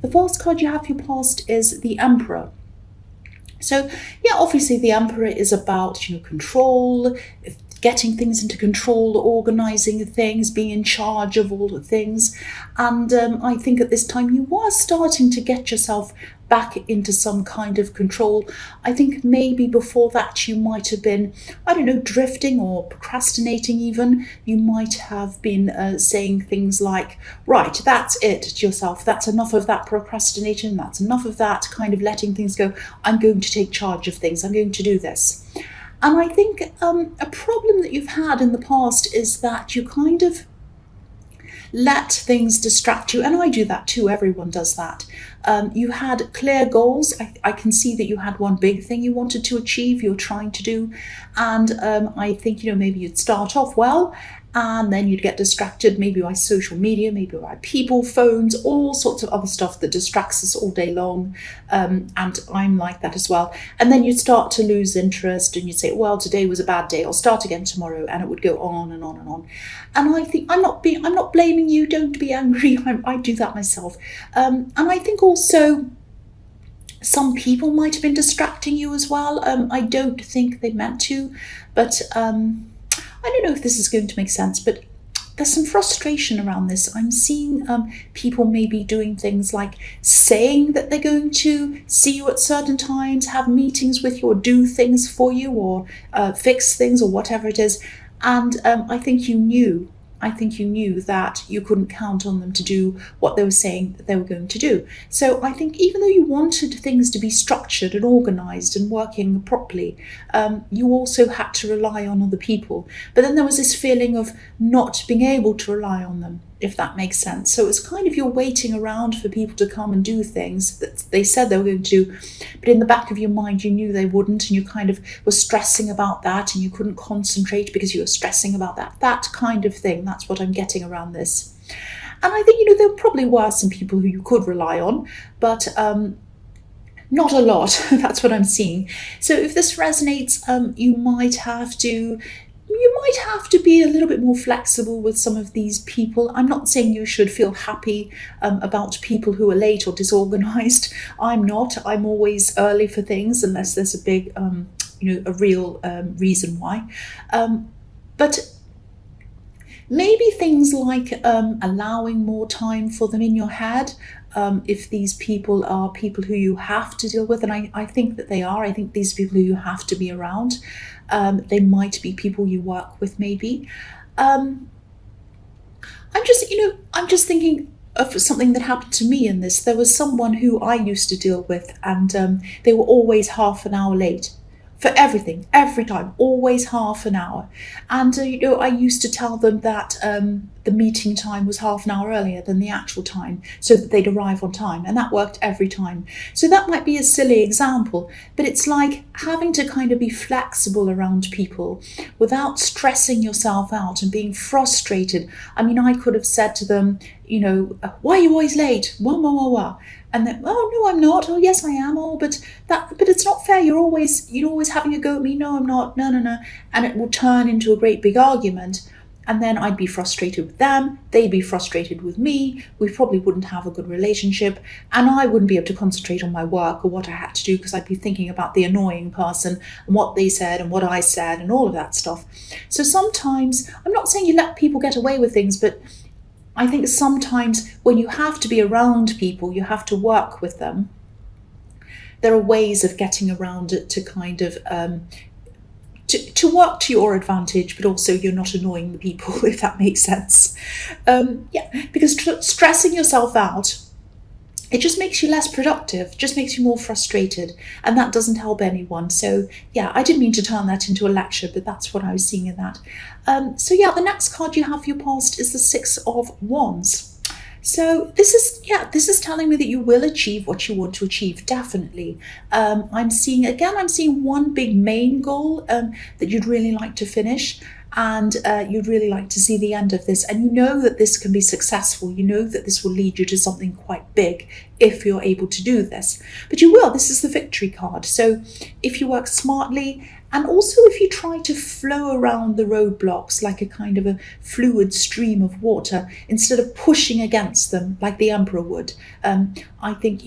The fourth card you have for your past is the Emperor. So yeah, obviously the Emperor is about, control, getting things into control, organising things, being in charge of all the things. And I think at this time you are starting to get yourself back into some kind of control. I think maybe before that you might have been, drifting or procrastinating even. You might have been saying things like, right, that's it to yourself. That's enough of that procrastination. That's enough of that kind of letting things go. I'm going to take charge of things. I'm going to do this. And I think a problem that you've had in the past is that you kind of let things distract you. And I do that too. Everyone does that. You had clear goals. I can see that you had one big thing you wanted to achieve, you're trying to do. And I think, maybe you'd start off well, and then you'd get distracted maybe by social media, maybe by people, phones, all sorts of other stuff that distracts us all day long. And I'm like that as well. And then you'd start to lose interest and you'd say, well, today was a bad day, I'll start again tomorrow. And it would go on and on and on. And I think I'm not blaming you, don't be angry. I do that myself. And I think also some people might have been distracting you as well. I don't think they meant to, but I don't know if this is going to make sense, but there's some frustration around this. I'm seeing people maybe doing things like saying that they're going to see you at certain times, have meetings with you, or do things for you, or fix things, or whatever it is. And I think you knew that you couldn't count on them to do what they were saying that they were going to do. So I think even though you wanted things to be structured and organised and working properly, you also had to rely on other people. But then there was this feeling of not being able to rely on them, if that makes sense. So it's kind of you're waiting around for people to come and do things that they said they were going to do, but in the back of your mind you knew they wouldn't, and you kind of were stressing about that, and you couldn't concentrate because you were stressing about that kind of thing. That's what I'm getting around this. And I think, there probably were some people who you could rely on, but not a lot. That's what I'm seeing. So if this resonates, you might have to be a little bit more flexible with some of these people. I'm not saying you should feel happy about people who are late or disorganized. I'm not. I'm always early for things unless there's a big, a real reason why. But maybe things like allowing more time for them in your head. If these people are people who you have to deal with, and I think that they are. I think these people who you have to be around. They might be people you work with, maybe. I'm just thinking of something that happened to me in this. There was someone who I used to deal with, and they were always half an hour late for everything, every time, always half an hour. And, I used to tell them that the meeting time was half an hour earlier than the actual time so that they'd arrive on time. And that worked every time. So that might be a silly example, but it's like having to kind of be flexible around people without stressing yourself out and being frustrated. I mean, I could have said to them, why are you always late? Wah, wah, wah, wah. And then, oh, no, I'm not. Oh, yes, I am. Oh, but it's not fair. You're always having a go at me. No, I'm not. No. And it will turn into a great big argument. And then I'd be frustrated with them. They'd be frustrated with me. We probably wouldn't have a good relationship. And I wouldn't be able to concentrate on my work or what I had to do because I'd be thinking about the annoying person and what they said and what I said and all of that stuff. So sometimes, I'm not saying you let people get away with things, but I think sometimes when you have to be around people, you have to work with them. There are ways of getting around it to kind of to work to your advantage, but also you're not annoying the people, if that makes sense. Because stressing yourself out, it just makes you less productive, just makes you more frustrated, and that doesn't help anyone. So I didn't mean to turn that into a lecture, but that's what I was seeing in that. The next card you have for your past is the Six of Wands. So this is telling me that you will achieve what you want to achieve, definitely. I'm seeing one big main goal that you'd really like to finish, and you'd really like to see the end of this, and you know that this can be successful. You know that this will lead you to something quite big if you're able to do this. But you will. This is the victory card. So if you work smartly And also, if you try to flow around the roadblocks like a kind of a fluid stream of water, instead of pushing against them like the Emperor would, I think,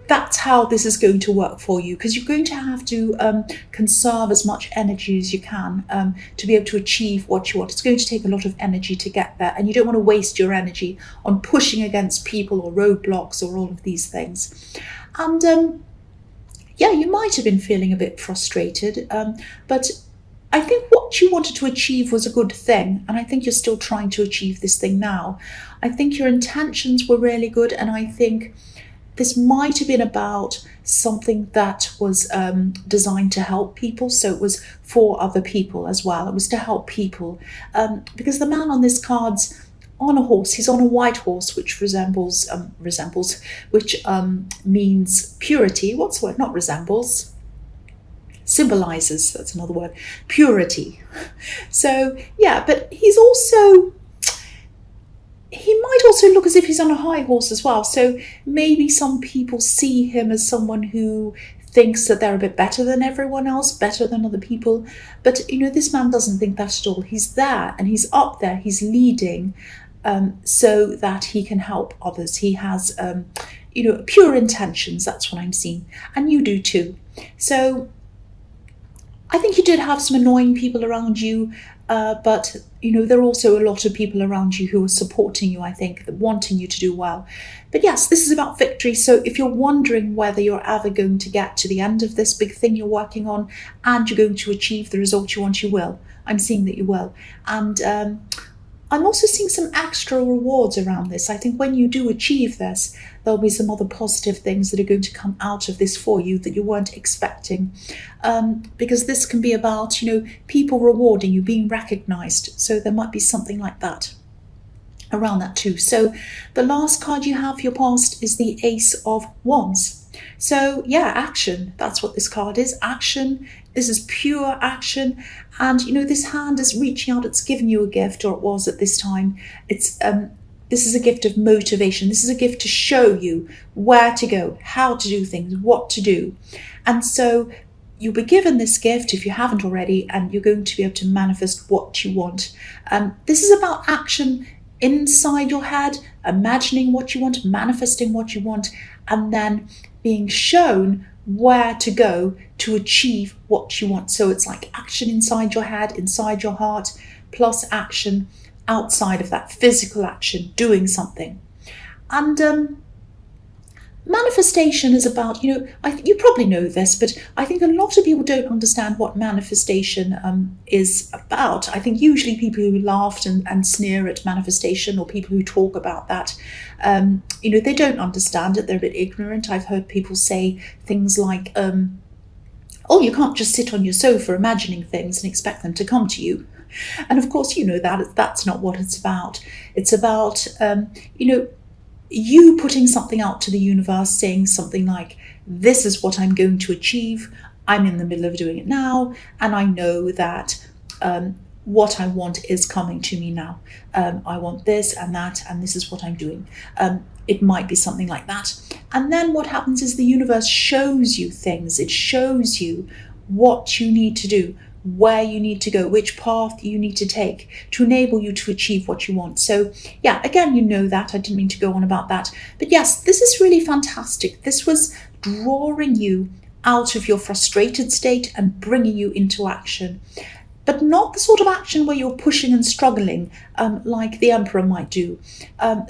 that's how this is going to work for you, because you're going to have to conserve as much energy as you can to be able to achieve what you want. It's going to take a lot of energy to get there, and you don't want to waste your energy on pushing against people or roadblocks or all of these things. And yeah, you might have been feeling a bit frustrated, but I think what you wanted to achieve was a good thing, and I think you're still trying to achieve this thing now. I think your intentions were really good, and I think this might have been about something that was designed to help people, so it was for other people as well. It was to help people, because the man on this card's on a horse. He's on a white horse, which which means purity. What's the word? Not resembles. Symbolizes. That's another word. Purity. So yeah, but he might also look as if he's on a high horse as well. So maybe some people see him as someone who thinks that they're a bit better than everyone else, better than other people. But this man doesn't think that at all. He's there and he's up there. He's leading. So that he can help others. He has, pure intentions. That's what I'm seeing. And you do too. So I think you did have some annoying people around you, but, there are also a lot of people around you who are supporting you, I think, wanting you to do well. But yes, this is about victory. So if you're wondering whether you're ever going to get to the end of this big thing you're working on and you're going to achieve the result you want, you will. I'm seeing that you will. And I'm also seeing some extra rewards around this. I think when you do achieve this, there'll be some other positive things that are going to come out of this for you that you weren't expecting. Because this can be about, people rewarding you, being recognized. So there might be something like that around that too. So the last card you have for your past is the Ace of Wands. So yeah, action. That's what this card is. Action. This is pure action. And, this hand is reaching out. It's giving you a gift, or it was at this time. This is a gift of motivation. This is a gift to show you where to go, how to do things, what to do. And so you'll be given this gift if you haven't already, and you're going to be able to manifest what you want. This is about action inside your head, imagining what you want, manifesting what you want, and then being shown where to go to achieve what you want. So it's like action inside your head, inside your heart, plus action outside of that, physical action, doing something. And manifestation is about, you probably know this, but I think a lot of people don't understand what manifestation is about. I think usually people who laugh and sneer at manifestation, or people who talk about that, they don't understand it. They're a bit ignorant. I've heard people say things like, oh, you can't just sit on your sofa imagining things and expect them to come to you. And of course, that's not what it's about. It's about, you putting something out to the universe, saying something like, this is what I'm going to achieve. I'm in the middle of doing it now. And I know that what I want is coming to me now. I want this and that, and this is what I'm doing. It might be something like that. And then what happens is the universe shows you things. It shows you what you need to do, where you need to go, which path you need to take to enable you to achieve what you want. So yeah, again, that. I didn't mean to go on about that. But yes, this is really fantastic. This was drawing you out of your frustrated state and bringing you into action. But not the sort of action where you're pushing and struggling like the Emperor might do.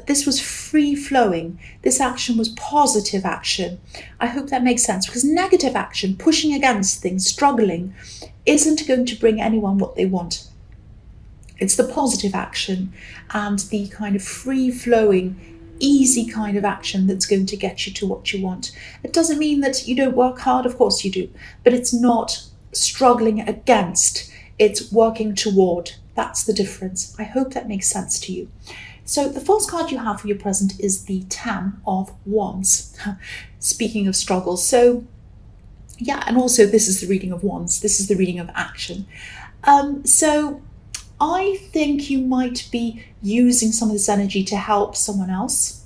This was free-flowing. This action was positive action. I hope that makes sense, because negative action, pushing against things, struggling, isn't going to bring anyone what they want. It's the positive action and the kind of free-flowing, easy kind of action that's going to get you to what you want. It doesn't mean that you don't work hard, of course you do, but it's not struggling against. It's working toward. That's the difference. I hope that makes sense to you. So the first card you have for your present is the Ten of Wands. Speaking of struggles. So yeah, and also this is the reading of Wands. This is the reading of action. So I think you might be using some of this energy to help someone else.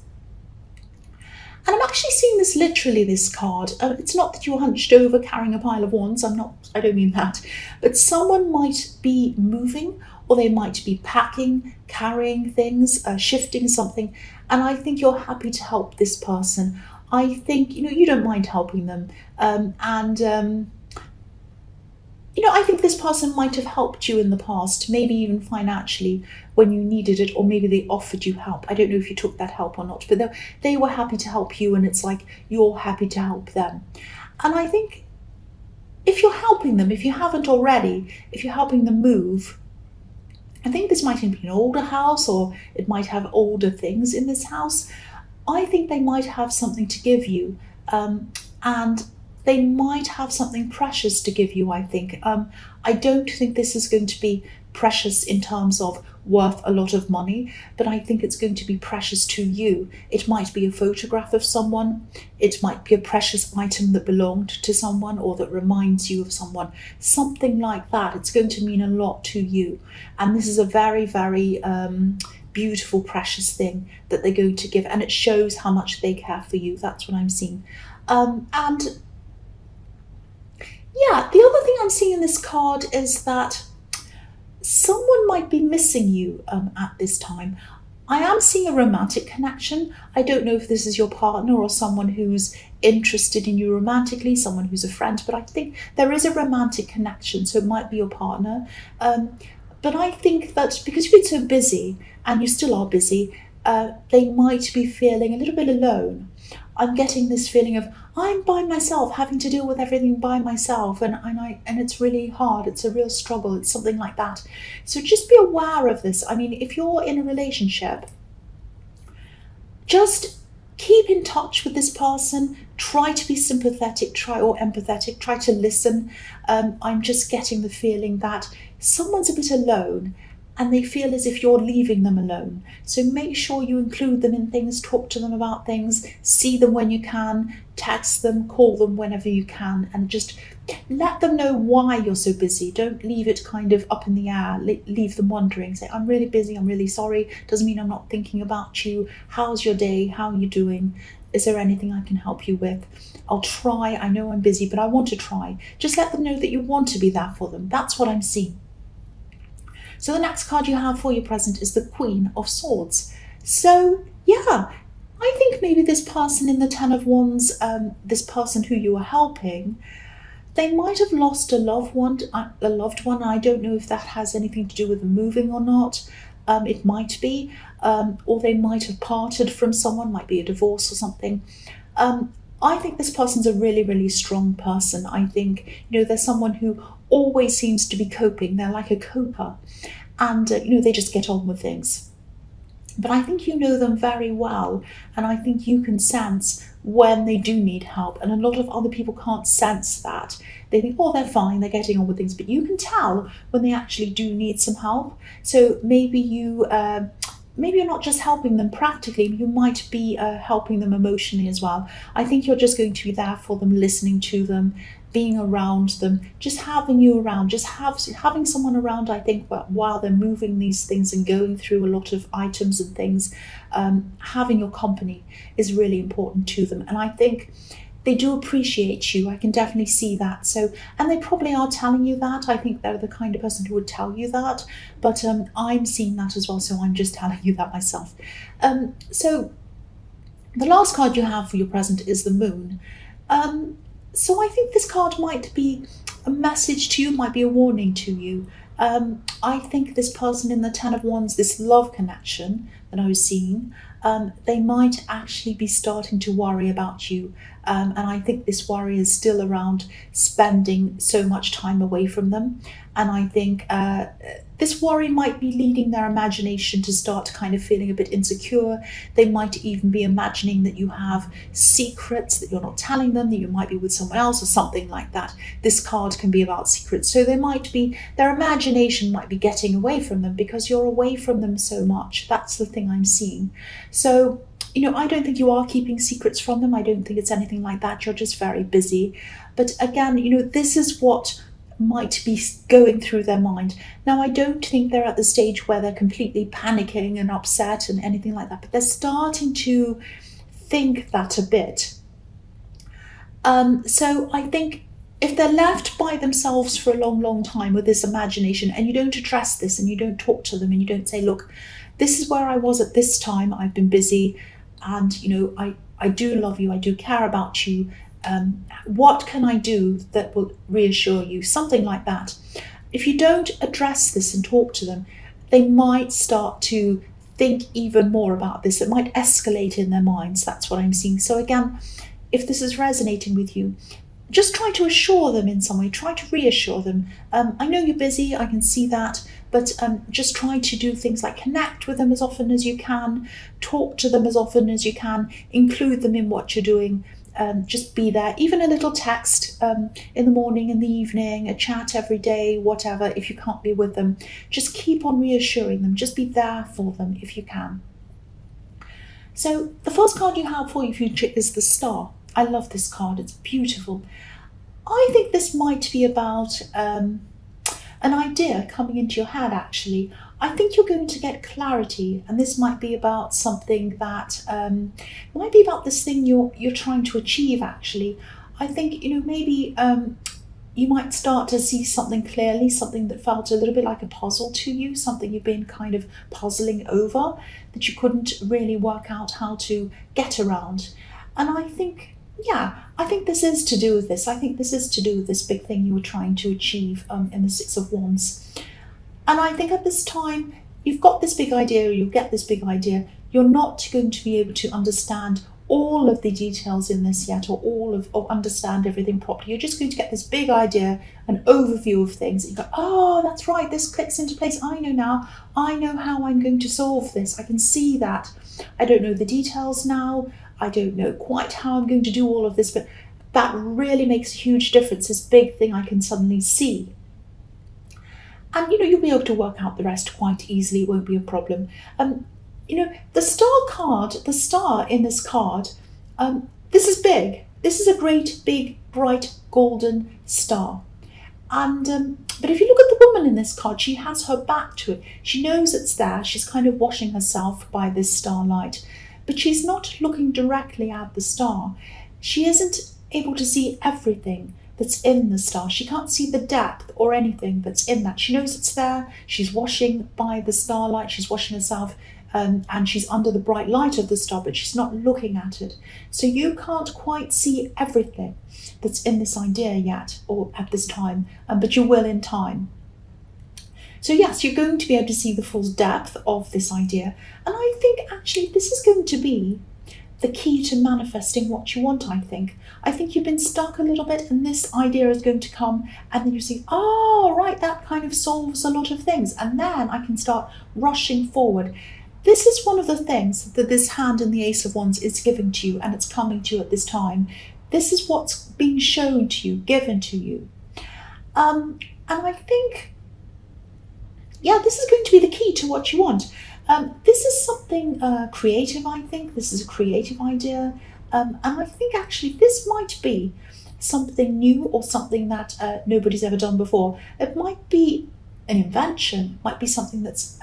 And I'm actually seeing this literally, this card. It's not that you're hunched over carrying a pile of wands. I don't mean that. But someone might be moving, or they might be packing, carrying things, shifting something. And I think you're happy to help this person. I think, you don't mind helping them. I think this person might have helped you in the past, maybe even financially when you needed it, or maybe they offered you help. I don't know if you took that help or not, but they were happy to help you, and it's like you're happy to help them. And I think if you're helping them, if you haven't already, if you're helping them move, I think this might be an older house, or it might have older things in this house. I think they might have something to give you, and they might have something precious to give you, I think. I don't think this is going to be precious in terms of worth a lot of money, but I think it's going to be precious to you. It might be a photograph of someone. It might be a precious item that belonged to someone, or that reminds you of someone. Something like that. It's going to mean a lot to you. And this is a very, very beautiful, precious thing that they're going to give. And it shows how much they care for you. That's what I'm seeing. And yeah, the other thing I'm seeing in this card is that someone might be missing you at this time. I am seeing a romantic connection. I don't know if this is your partner or someone who's interested in you romantically, someone who's a friend, but I think there is a romantic connection, so it might be your partner. But I think that because you've been so busy, and you still are busy, they might be feeling a little bit alone. I'm getting this feeling of, I'm by myself, having to deal with everything by myself, and it's really hard. It's a real struggle. It's something like that. So just be aware of this. I mean, if you're in a relationship, just keep in touch with this person. Try to be sympathetic, or empathetic. Try to listen. I'm just getting the feeling that someone's a bit alone, and they feel as if you're leaving them alone. So make sure you include them in things, talk to them about things, see them when you can, text them, call them whenever you can, and just let them know why you're so busy. Don't leave it kind of up in the air. Leave them wondering. Say, I'm really busy, I'm really sorry. Doesn't mean I'm not thinking about you. How's your day? How are you doing? Is there anything I can help you with? I'll try. I know I'm busy, but I want to try. Just let them know that you want to be there for them. That's what I'm seeing. So the next card you have for your present is the Queen of Swords. So yeah, I think maybe this person in the Ten of Wands, this person who you are helping, they might have lost a loved one. I don't know if that has anything to do with them moving or not. It might be, or they might have parted from someone, might be a divorce or something. I think this person's a really, really strong person. I think, there's someone who always seems to be coping. They're like a coper, and they just get on with things. But I think you know them very well, and I think you can sense when they do need help, and a lot of other people can't sense that. They think, oh, they're fine, they're getting on with things, but you can tell when they actually do need some help. So maybe you're not just helping them practically, you might be helping them emotionally as well. I think you're just going to be there for them, listening to them, being around them, just having you around, just having someone around. I think while they're moving these things and going through a lot of items and things, having your company is really important to them. And I think they do appreciate you. I can definitely see that. So, and they probably are telling you that. I think they're the kind of person who would tell you that. But I'm seeing that as well. So I'm just telling you that myself. So the last card you have for your present is the Moon. So I think this card might be a message to you, might be a warning to you. I think this person in the Ten of Wands, this love connection that I was seeing, they might actually be starting to worry about you. And I think this worry is still around spending so much time away from them. And I think this worry might be leading their imagination to start kind of feeling a bit insecure. They might even be imagining that you have secrets that you're not telling them, that you might be with someone else or something like that. This card can be about secrets. So their imagination might be getting away from them because you're away from them so much. That's the thing I'm seeing. So, I don't think you are keeping secrets from them. I don't think it's anything like that. You're just very busy. But again, this is what might be going through their mind. Now, I don't think they're at the stage where they're completely panicking and upset and anything like that, but they're starting to think that a bit. So I think if they're left by themselves for a long, long time with this imagination, and you don't address this and you don't talk to them and you don't say, look, this is where I was at this time, I've been busy, and I do love you, I do care about you, what can I do that will reassure you, something like that. If you don't address this and talk to them, they might start to think even more about this. It might escalate in their minds. That's what I'm seeing. So again, if this is resonating with you, just try to assure them in some way, try to reassure them. I know you're busy, I can see that, but just try to do things like connect with them as often as you can, talk to them as often as you can, include them in what you're doing, just be there, even a little text in the morning, in the evening, a chat every day, whatever. If you can't be with them, just keep on reassuring them, just be there for them if you can. So the first card you have for your future is the Star. I love this card, it's beautiful. I think this might be about an idea coming into your head, actually. I think you're going to get clarity, and this might be about something that might be about this thing you're trying to achieve, actually. I think, maybe you might start to see something clearly, something that felt a little bit like a puzzle to you, something you've been kind of puzzling over that you couldn't really work out how to get around. And I think this is to do with this. I think this is to do with this big thing you were trying to achieve in the Six of Wands. And I think at this time, you've got this big idea, you'll get this big idea. You're not going to be able to understand all of the details in this yet, or understand everything properly. You're just going to get this big idea, an overview of things. You go, oh, that's right, this clicks into place. I know now. I know how I'm going to solve this. I can see that. I don't know the details now. I don't know quite how I'm going to do all of this, but that really makes a huge difference, this big thing I can suddenly see. And, you'll be able to work out the rest quite easily. It won't be a problem. The Star card, the star in this card, this is big. This is a great, big, bright, golden star. And but if you look at the woman in this card, she has her back to it. She knows it's there. She's kind of washing herself by this starlight. But she's not looking directly at the star. She isn't able to see everything that's in the star. She can't see the depth or anything that's in that. She knows it's there. She's washing by the starlight. She's washing herself, and she's under the bright light of the star, but she's not looking at it. So you can't quite see everything that's in this idea yet, or at this time, but you will in time. So yes, you're going to be able to see the full depth of this idea. And I think actually this is going to be the key to manifesting what you want, I think. I think you've been stuck a little bit, and this idea is going to come, and then you see, oh, right, that kind of solves a lot of things. And then I can start rushing forward. This is one of the things that this hand in the Ace of Wands is giving to you, and it's coming to you at this time. This is what's being shown to you, given to you. And I think, this is going to be the key to what you want. This is something creative, I think. This is a creative idea. And I think actually this might be something new, or something that nobody's ever done before. It might be an invention, might be something that's,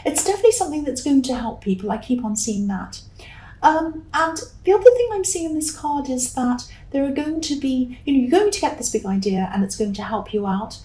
it's definitely something that's going to help people. I keep on seeing that. And the other thing I'm seeing in this card is that there are going to be, you're going to get this big idea and it's going to help you out.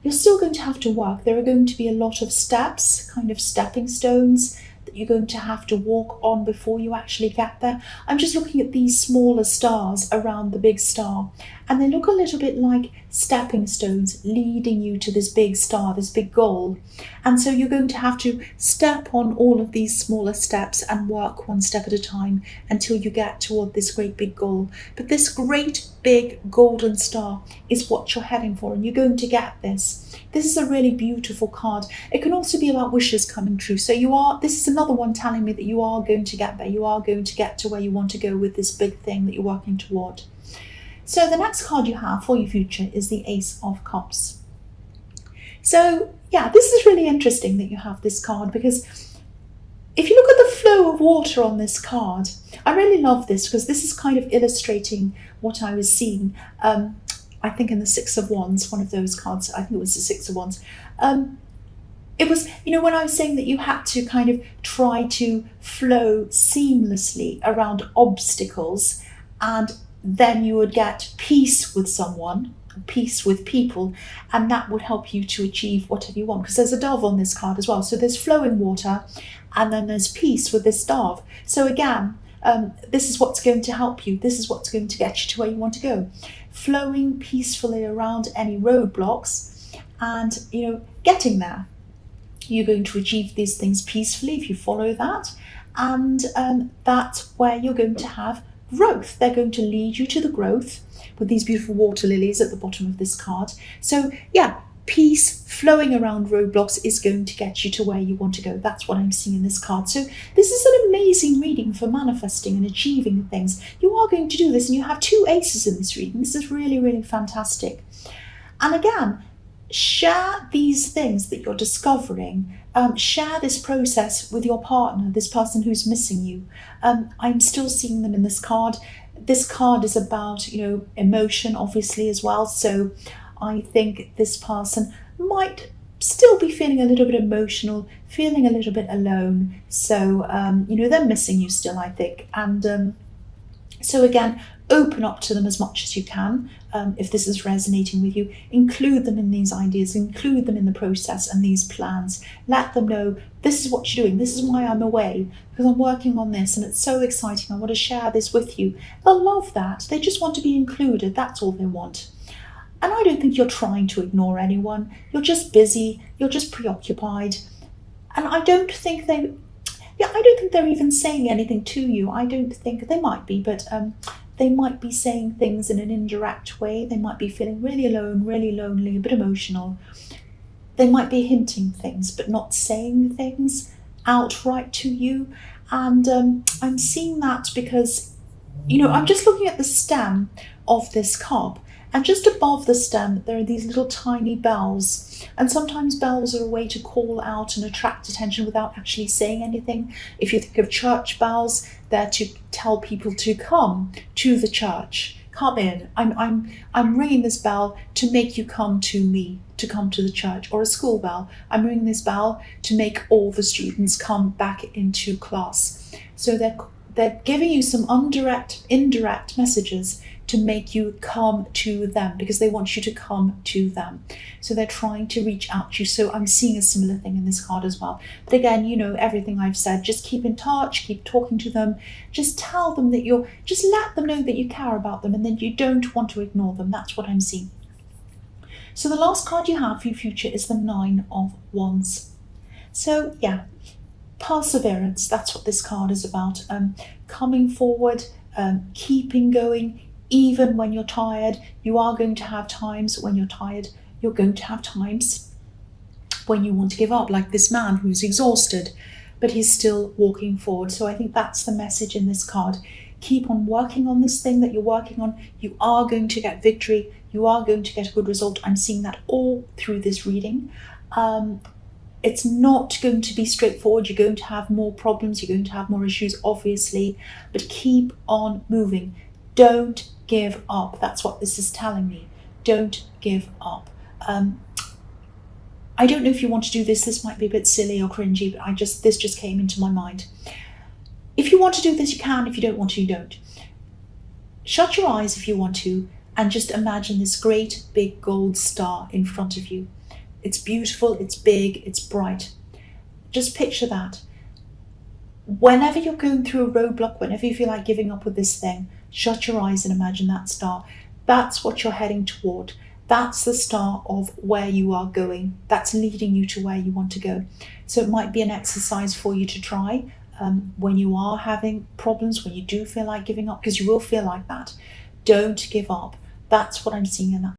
You're still going to have to work. There are going to be a lot of steps, kind of stepping stones that you're going to have to walk on before you actually get there. I'm just looking at these smaller stars around the big star, and they look a little bit like stepping stones leading you to this big star, this big goal. And so you're going to have to step on all of these smaller steps and work one step at a time until you get toward this great big goal. But this great big golden star is what you're heading for, and you're going to get this. This is a really beautiful card. It can also be about wishes coming true. So this is another one telling me that you are going to get there. You are going to get to where you want to go with this big thing that you're working toward. So the next card you have for your future is the Ace of Cups. So this is really interesting that you have this card, because if you look at the flow of water on this card, I really love this, because this is kind of illustrating what I was seeing. I think in the Six of Wands, one of those cards, I think it was the Six of Wands. If It was, when I was saying that you had to kind of try to flow seamlessly around obstacles, and then you would get peace with someone, peace with people, and that would help you to achieve whatever you want. Because there's a dove on this card as well. So there's flowing water, and then there's peace with this dove. So again, this is what's going to help you. This is what's going to get you to where you want to go. Flowing peacefully around any roadblocks and, getting there. You're going to achieve these things peacefully if you follow that. And that's where you're going to have growth. They're going to lead you to the growth with these beautiful water lilies at the bottom of this card. So yeah, peace flowing around roadblocks is going to get you to where you want to go. That's what I'm seeing in this card. So this is an amazing reading for manifesting and achieving things. You are going to do this, and you have 2 aces in this reading. This is really, really fantastic. And again, share these things that you're discovering. Share this process with your partner, this person who's missing you. I'm still seeing them in this card. This card is about, emotion, obviously, as well. So I think this person might still be feeling a little bit emotional, feeling a little bit alone. So, they're missing you still, I think. And so again, open up to them as much as you can. If this is resonating with you, include them in these ideas, include them in the process and these plans. Let them know, this is what you're doing, this is why I'm away, because I'm working on this and it's so exciting, I want to share this with you. They'll love that. They just want to be included. That's all they want. And I don't think you're trying to ignore anyone. You're just busy, you're just preoccupied. And I don't think they're even saying anything to you. I don't think they might be, but they might be saying things in an indirect way. They might be feeling really alone, really lonely, a bit emotional. They might be hinting things, but not saying things outright to you. And I'm seeing that because, I'm just looking at the stem of this cup. And just above the stem, there are these little tiny bells. And sometimes bells are a way to call out and attract attention without actually saying anything. If you think of church bells, they're to tell people to come to the church. Come in. I'm ringing this bell to make you come to me, to come to the church. Or a school bell. I'm ringing this bell to make all the students come back into class. So they're giving you some indirect messages to make you come to them, because they want you to come to them. So they're trying to reach out to you. So I'm seeing a similar thing in this card as well. But again, everything I've said, just keep in touch, keep talking to them, just tell them that just let them know that you care about them and that you don't want to ignore them. That's what I'm seeing. So the last card you have for your future is the 9 of Wands. So yeah, perseverance, that's what this card is about. Coming forward, keeping going, even when you're tired. You are going to have times when you're tired. You're going to have times when you want to give up, like this man who's exhausted, but he's still walking forward. So I think that's the message in this card. Keep on working on this thing that you're working on. You are going to get victory. You are going to get a good result. I'm seeing that all through this reading. It's not going to be straightforward. You're going to have more problems. You're going to have more issues, obviously, but keep on moving. Don't give up. That's what this is telling me. Don't give up. I don't know if you want to do this. This might be a bit silly or cringy, but this just came into my mind. If you want to do this, you can. If you don't want to, you don't. Shut your eyes if you want to, and just imagine this great big gold star in front of you. It's beautiful, it's big, it's bright. Just picture that. Whenever you're going through a roadblock, whenever you feel like giving up with this thing, shut your eyes and imagine that star. That's what you're heading toward. That's the star of where you are going. That's leading you to where you want to go. So it might be an exercise for you to try when you are having problems, when you do feel like giving up, because you will feel like that. Don't give up. That's what I'm seeing in that